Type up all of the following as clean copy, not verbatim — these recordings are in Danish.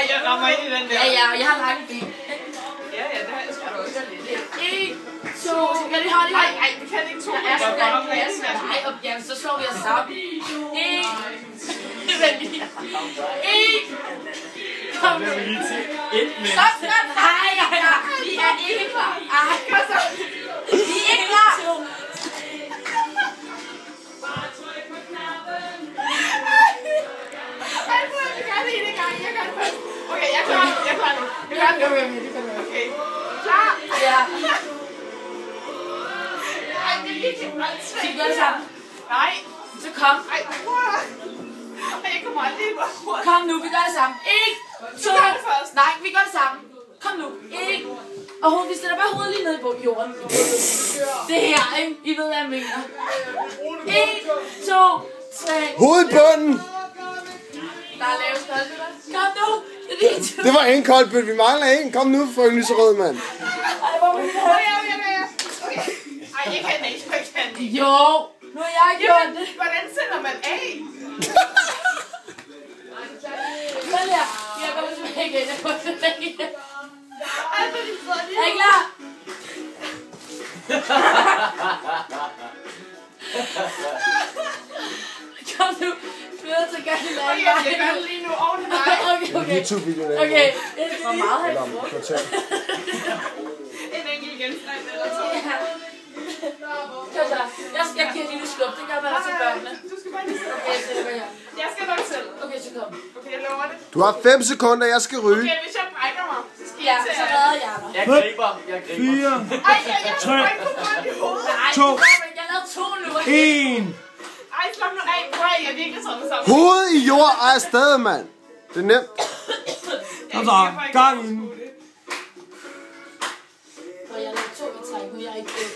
Ej, jeg rammer ind i den der. Ja, jeg har lange ben. Ja, det har jeg sgu da også. 1, 2, så kan de have det her. Ej, det kan ikke 2. Jeg er sgu da en plads. Nej, ja, så slår vi os sammen. 1. Vent lige. 1. Kom nu. Stop, stop. Nej, vi er ikke klar. Vi er ikke klar. Okay, jeg er klar nu. Jeg er klar nu. Okay. Klar? Ja. Ej, det er virkelig meget Så vi gør det sammen. Nej. Så kom. Ej, jeg kommer aldrig ind på bordet. Kom nu, vi gør det sammen. 1, 2. Du gør det først. Nej, vi gør det sammen. Kom nu. 1. Og vi stiller bare hovedet lige ned på jorden. Det her, ikke? I ved, hvad jeg mener. 1, 2, 3. Hovedet i bunden! Der er lavet stolpe. Kom nu. Det var en koldbøt, vi mangler en. Kom nu, frøken lyserød, mand. Ej, hvor vil jeg Okay. Ej, jeg kan ikke. Jeg kan ikke. Jo. Nu har jeg gjort det. Hvordan sender man af? Sådan her. Jeg kommer tilbage igen. Jeg kommer tilbage igen. Ej, hvor er det så lige. Er I klar? Kom nu. Vi er nødt til at gøre det Okay, jeg gør det lige nu oven i dig. Okay. YouTube-videoen er Okay. Hvor meget har jeg kvarter. En enkelt genstand eller to. Kom så. Jeg skal give lige skub. Det gør man også til børnene. Du skal bare lige sætte Okay, så det gør jeg. Jeg skal nok selv. Okay, så kom. Okay, jeg lover det. Du har 5 sekunder, jeg skal ryge. Okay, hvis jeg brækker mig, så skal Ja, jeg til så redder jeg dig. Jeg griber. 4, Ej, jeg får ikke på bolden i hovedet. Nej, 2, jeg lavede 2 nu. 1. Ej, slap nu af. Prøv at jeg er virkelig sådan sammen. Hovedet i jord og afsted, mand. Det er nemt. Kom så, gang i den. Og jeg lavede 2 i træk, nu er jeg ikke død.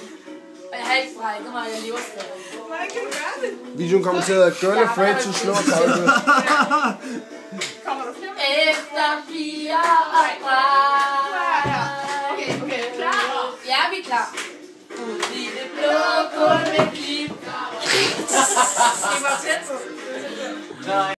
Og jeg har ikke brækket mig, og jeg lever stadig. Hvordan kan du gøre det? Videoen kommer til at girl afraid to slow koldbøt. Kommer du flere? Efter piger og drenge. Okay, klar? Ja, vi er klar. I det blå kun med klip. Det var tæt på.